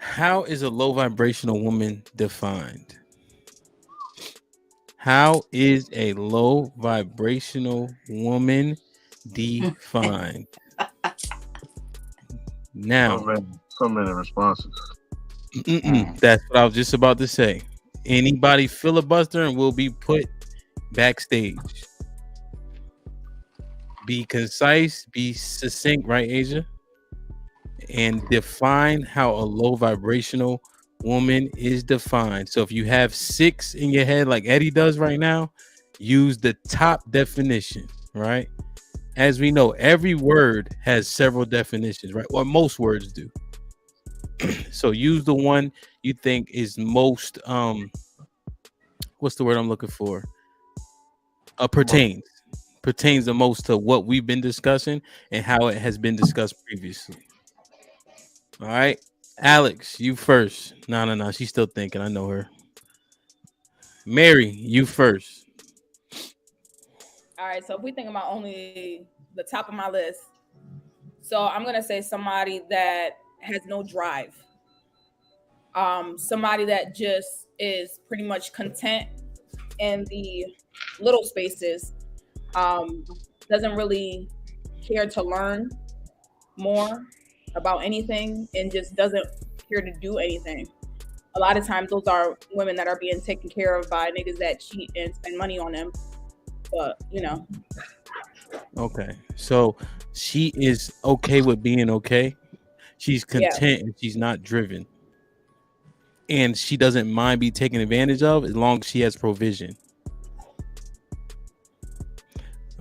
How is a low vibrational woman defined? How is a low vibrational woman defined? So Now, many, so many responses. Mm. that's what I was just about to say. Anybody filibustering will be put backstage. Be concise, be succinct, right, Asia? And define how a low vibrational woman is defined. So if you have 6 in your head, like Eddie does right now, use the top definition, right? As we know, every word has several definitions, right? Or most words do. So use the one you think is most what's the word I'm looking for? Pertains the most to what we've been discussing and how it has been discussed previously. All right, Alex, you first. No. She's still thinking. I know her. Mary, you first. All right, so if we think about only the top of my list, so I'm gonna say somebody that has no drive, somebody that just is pretty much content in the little spaces, doesn't really care to learn more about anything, and just doesn't care to do anything. A lot of times, those are women that are being taken care of by niggas that cheat and spend money on them. But Okay, so she is okay with being okay. She's yeah, content and she's not driven, and she doesn't mind be taken advantage of as long as she has provision.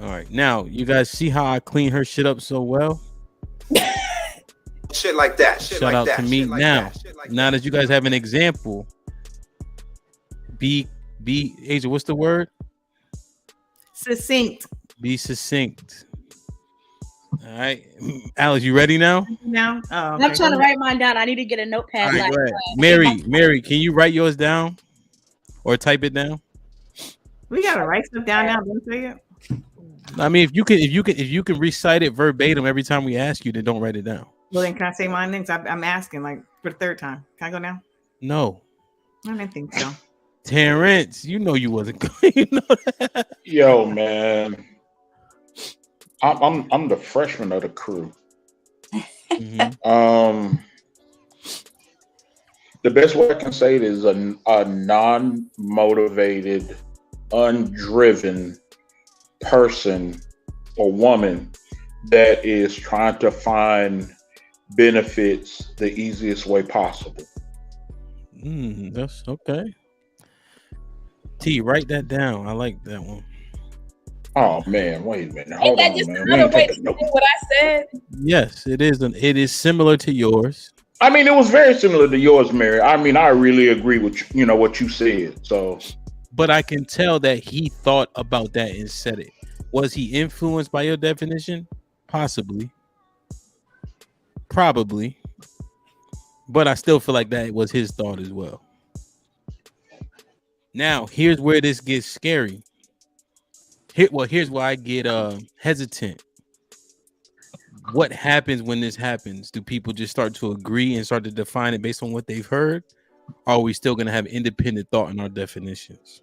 All right, now you guys see how I clean her shit up so well. Shit like that. Shit Shout like out that. to me Shit like now. that. Shit like Now that. that you guys have an example, be Asia. What's the word? Succinct. Be succinct. All right, Alex, you ready now? Now, I'm trying to write mine down. I need to get a notepad. All right, Like, go ahead. Mary, can you write yours down or type it down? We gotta write stuff down now. Don't say it. I mean, if you can recite it verbatim every time we ask you, then don't write it down. Well, then can I say mine next? I'm asking like for the third time. Can I go now? No, I didn't think so. Terrence, you know you wasn't going. You know that. Yo, man, I'm the freshman of the crew. Mhm. The best way I can say it is a non-motivated, undriven person or woman that is trying to find benefits the easiest way possible. That's okay. T, write that down. I like that one. Oh man, wait a minute. ain't Hold that on, just man. We another ain't way to taking say no. what I said? Yes, it is. It is similar to yours, I mean, it was very similar to yours, Mary. I mean, I really agree with what you said. So but I can tell that he thought about that and said it. Was he influenced by your definition? Possibly, probably, but I still feel like that was his thought as well. Now, here's where this gets scary. Here's where I get hesitant. What happens when this happens? Do people just start to agree and start to define it based on what they've heard? Or are we still going to have independent thought in our definitions?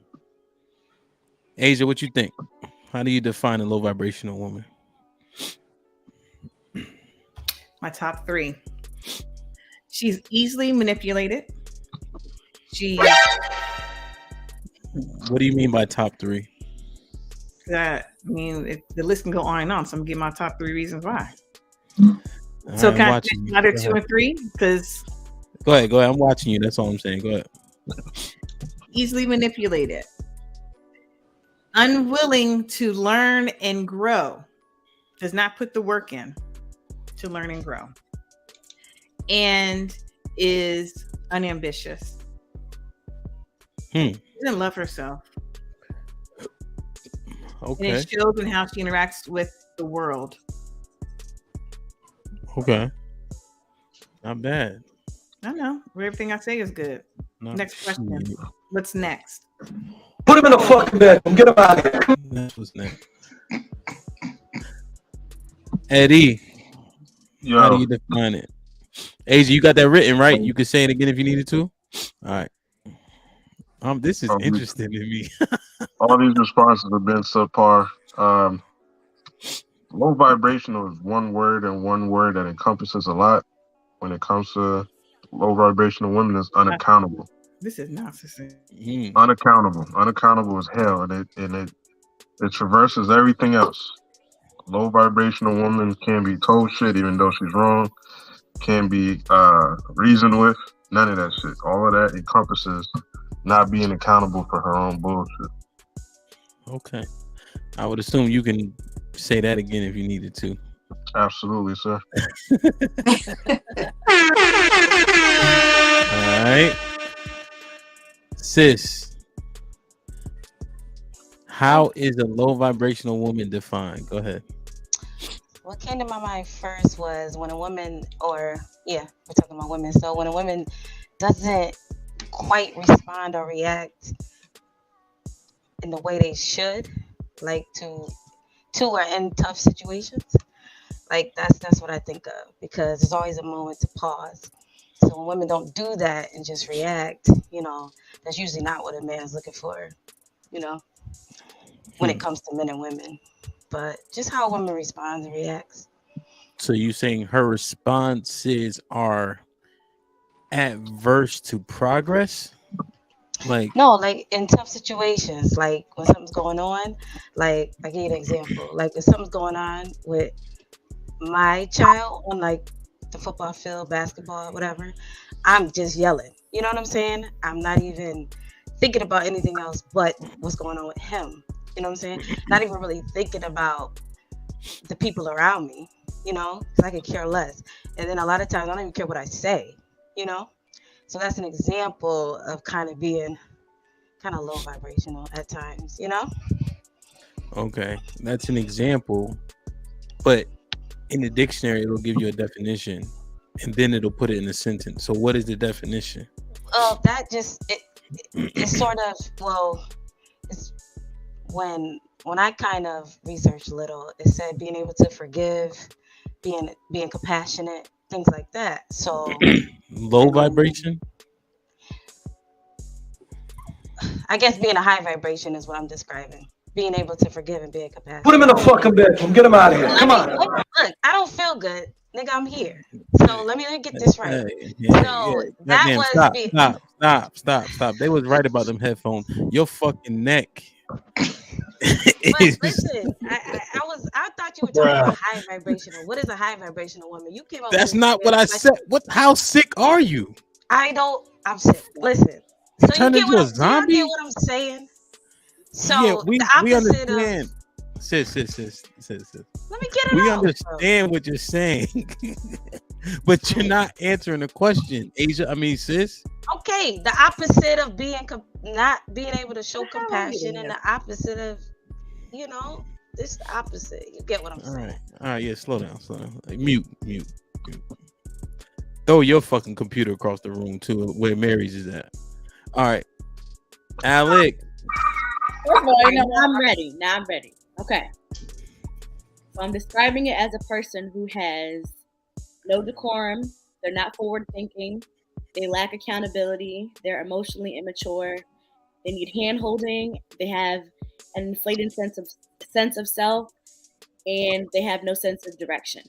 Asia, what you think? How do you define a low vibrational woman? My top 3. She's easily manipulated. She. What do you mean by top 3? I mean, the list can go on and on. So I'm gonna give my top 3 reasons why. All So right, can I'm I watching finish you. another Go 2 ahead. and 3? Because Go ahead. I'm watching you. That's all I'm saying. Go ahead. easily manipulated, unwilling to learn and grow, does not put the work in to learn and grow, and is unambitious. She doesn't love herself. And Okay. it shows in how she interacts with the world. Okay. Not bad. I know. Everything I say is good. Not Next question. shit. What's next? Put him in the fucking bedroom. Get him out of here. That's what's next. Eddie, how do yo, you define it? Asia, you got that written, right? You could say it again if you needed to. All right. This is interesting to me. All these responses have been subpar. Low vibrational is one word, and one word that encompasses a lot. When it comes to low vibrational women, is unaccountable. This is nonsense. Unaccountable. Unaccountable as hell, and it traverses everything else. Low vibrational woman can be told shit even though she's wrong. Can be reasoned with. None of that shit. All of that encompasses not being accountable for her own bullshit. Okay. I would assume you can say that again if you needed to. Absolutely, sir. All right. Sis, how is a low vibrational woman defined? Go ahead. What came to my mind first was when a woman, we're talking about women. So when a woman doesn't quite respond or react in the way they should, like to or in tough situations, like that's what I think of, because there's always a moment to pause. So when women don't do that and just react, that's usually not what a man is looking for, when it comes to men and women. But just how a woman responds and reacts. So you saying her responses are adverse to progress? No, like in tough situations, like when something's going on, like I give you an example. Like if something's going on with my child on like the football field, basketball, whatever, I'm just yelling. You know what I'm saying? I'm not even thinking about anything else but what's going on with him. You know what I'm saying? Not even really thinking about the people around me, because I could care less. And then a lot of times I don't even care what I say, So that's an example of kind of being kind of low vibrational at times, Okay, that's an example, but in the dictionary it'll give you a definition, and then it'll put it in a sentence. So what is the definition? That just it's sort of it's when I kind of researched a little. It said being able to forgive, being compassionate, things like that. So low vibration. I guess being a high vibration is what I'm describing. Being able to forgive and being compassionate. Put him in the fucking bedroom. Get him out of here. Come on. Look, I don't feel good. Nigga, I'm here. So let me get this right. That was Stop. They was right about them headphones. Your fucking neck. But listen, I thought you were talking about high vibrational. What is a high vibrational woman? You came up. That's not what I said. How sick are you? I'm sick. Listen. So Turn into a zombie? You get what I'm saying? So yeah, we understand. Sis. Let me get it We out. understand what you're saying, but you're not answering the question, sis. Okay, the opposite of not being able to show compassion, and the opposite of, this the opposite. You get what I'm saying? All right, yeah, slow down. Like, mute. Throw your fucking computer across the room too, where Mary's is at. All right, Alec. I'm ready. Now I'm ready. Okay. So I'm describing it as a person who has no decorum. They're not forward thinking. They lack accountability. They're emotionally immature. They need hand holding. They have an inflated sense of self, and they have no sense of direction.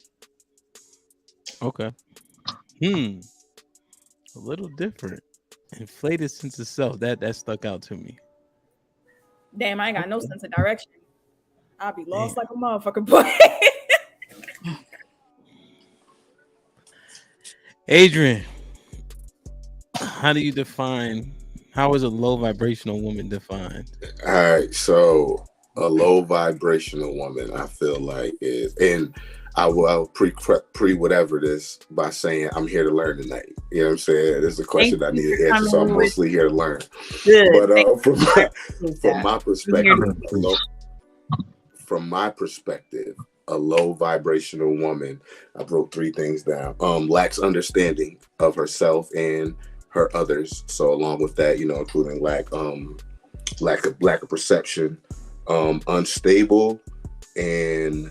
Okay. A little different. Inflated sense of self. That stuck out to me. Damn, I ain't got no sense of direction. I'll be lost like a motherfucker, boy. Adrian, how is a low vibrational woman defined? All right, so a low vibrational woman, I feel like is, and I will pre whatever this by saying I'm here to learn tonight. You know what I'm saying? This is a question I need to answer, so I'm mostly here to learn. Good. But from my perspective, a low vibrational woman, I broke 3 things down. Lacks understanding of herself and her others. So along with that, including lack of perception, unstable, and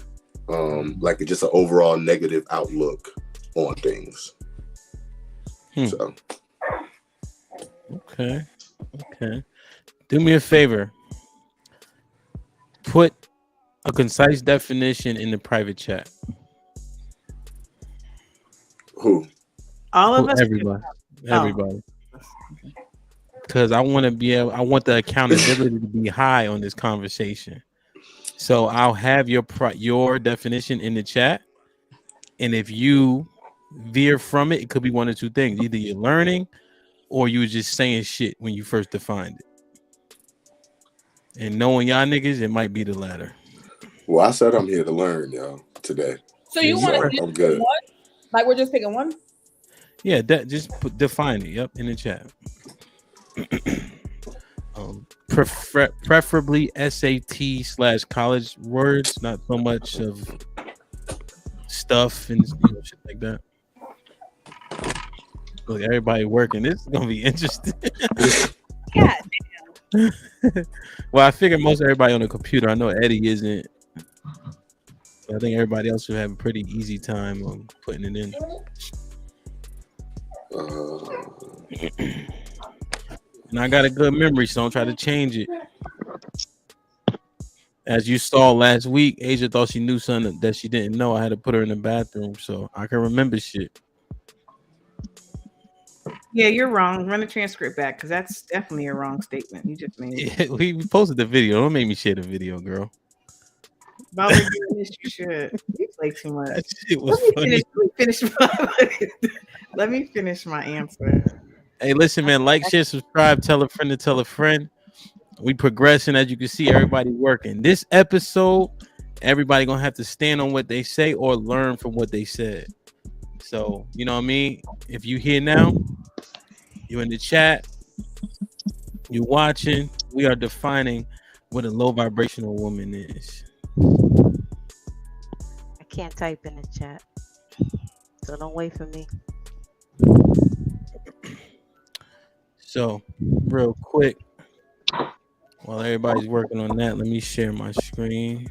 like just an overall negative outlook on things. So Okay. Do me a favor. Put a concise definition in the private chat. who? All of Put us. everybody. Because I want the accountability to be high on this conversation. So I'll have your definition in the chat, and if you veer from it, it could be one of two things: either you're learning, or you were just saying shit when you first defined it. And knowing y'all niggas, it might be the latter. Well, I said I'm here to learn, y'all, today. So you want to I'm good. one? Like we're just picking one? Yeah, define it. Yep, in the chat. Preferably SAT/college words, not so much of stuff and shit like that. Look, everybody working. This is gonna be interesting. God damn. Well, I figure most everybody on the computer. I know Eddie isn't. I think everybody else should have a pretty easy time on putting it in. And I got a good memory, so don't try to change it. As you saw last week, Asia thought she knew something that she didn't know. I had to put her in the bathroom so I can remember shit. Yeah, you're wrong. Run the transcript back because that's definitely a wrong statement you just made. Yeah, we posted the video. Don't make me share the video, girl. While we're doing this, you should. You play too much. That shit was funny. Let me finish my answer. Hey, listen, man. Like, share, subscribe, tell a friend to tell a friend. We progressing, as you can see. Everybody working. This episode, everybody gonna have to stand on what they say or learn from what they said. So, you know what I mean? If you here now, you in the chat, you watching, we are defining what a low vibrational woman is. I can't type in the chat, so don't wait for me. So, real quick, while everybody's working on that, let me share my screen.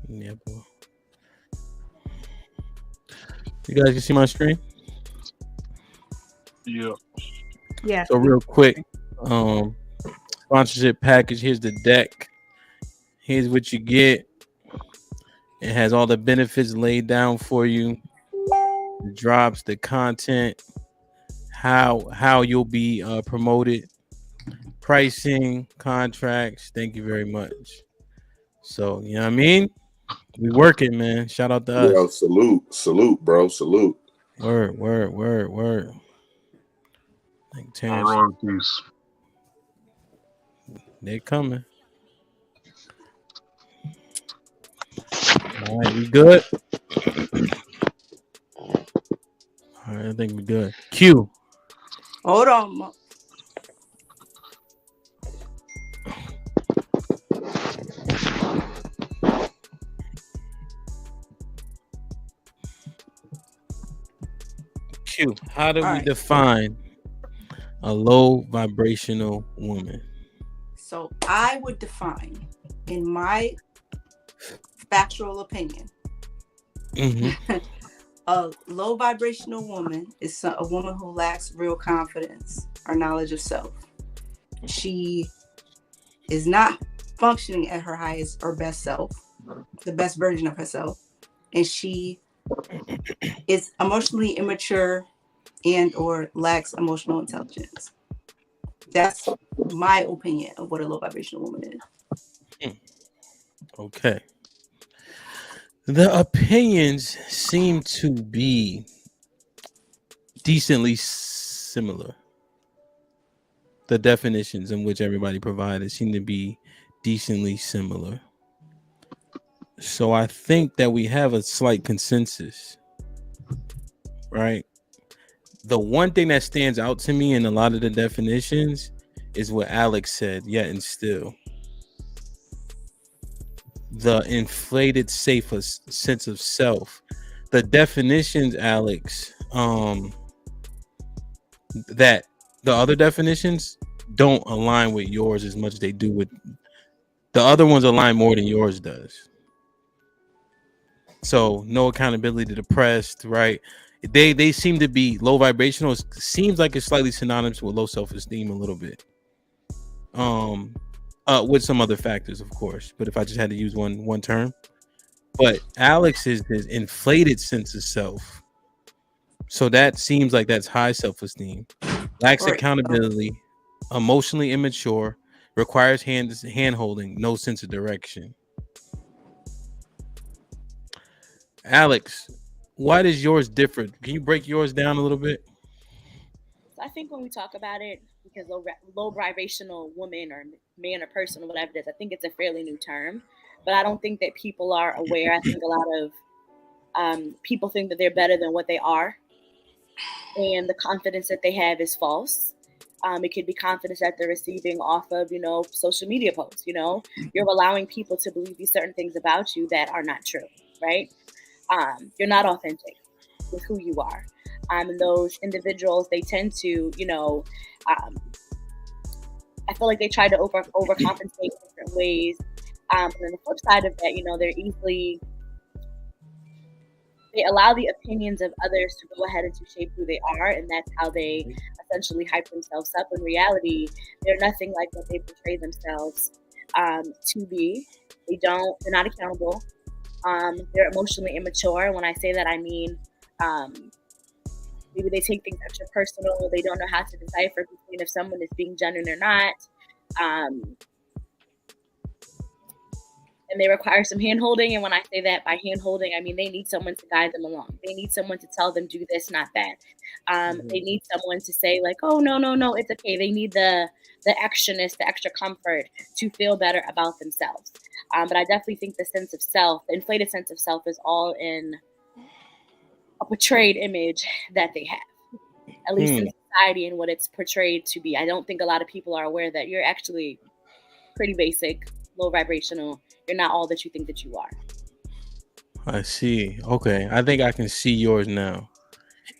Yeah, boy. You guys can see my screen? Yeah. Yeah. So real quick, sponsorship package. Here's the deck. Here's what you get. It has all the benefits laid down for you. The drops, the content, how you'll be promoted, pricing, contracts. Thank you very much. So, you know what I mean? We working, man. Shout out to us. Yo, salute, bro. Salute. Word. Like Royalties. They're coming. All right, we good? All right, I think we good. Q. Hold on. Q. How do we define a low vibrational woman? So I would define, in my factual opinion, a low vibrational woman is a woman who lacks real confidence or knowledge of self. She is not functioning at her highest or best self, the best version of herself, and she is emotionally immature and or lacks emotional intelligence. That's my opinion of what a low vibrational woman is. Okay. The opinions seem to be decently similar. The definitions in which everybody provided seem to be decently similar. So I think that we have a slight consensus, right? The one thing that stands out to me in a lot of the definitions is what Alex said, yet and still. The inflated, safer sense of self. The definitions, Alex, that the other definitions don't align with yours as much as they do with the other ones align more than yours does. So no accountability, depressed, right? They seem to be low vibrational. It seems like it's slightly synonymous with low self-esteem a little bit. With some other factors, of course. But if I just had to use one term. But Alex is inflated sense of self. So that seems like that's high self-esteem. Lacks Right. accountability, emotionally immature, requires hand holding, no sense of direction. Alex, why does yours differ? Can you break yours down a little bit? So I think when we talk about it, because low vibrational woman or man or person or whatever it is, I think it's a fairly new term, but I don't think that people are aware. I think a lot of people think that they're better than what they are, and the confidence that they have is false. It could be confidence that they're receiving off of, social media posts. You're allowing people to believe these certain things about you that are not true, right? You're not authentic with who you are. And those individuals, they tend to, I feel like they try to overcompensate in different ways. And on the flip side of that, they allow the opinions of others to go ahead and to shape who they are, and that's how they essentially hype themselves up. In reality, they're nothing like what they portray themselves to be. They're not accountable. They're emotionally immature. And when I say that, I mean maybe they take things extra personal. They don't know how to decipher between if someone is being genuine or not. And they require some hand-holding. And when I say that by hand-holding, I mean they need someone to guide them along. They need someone to tell them, do this, not that. They need someone to say like, oh, no, it's okay. They need the extraness, the extra comfort to feel better about themselves. But I definitely think the sense of self, the inflated sense of self, is all in a portrayed image that they have, at least in society and what it's portrayed to be. I don't think a lot of people are aware that you're actually pretty basic, low vibrational. You're not all that you think that you are. I see. Okay, I think I can see yours now.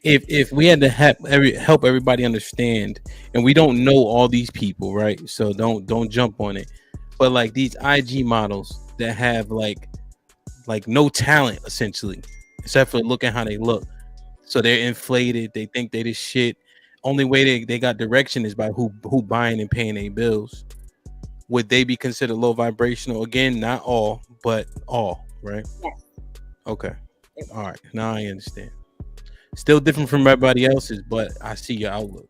If we had to help everybody understand, and we don't know all these people, right? So don't jump on it. But like these IG models that have like no talent essentially, except for looking how they look. So they're inflated. They think they this shit. Only way they got direction is by who buying and paying their bills. Would they be considered low vibrational? Again, not all, but all, right? Yes. Okay. All right. Now I understand. Still different from everybody else's, but I see your outlook.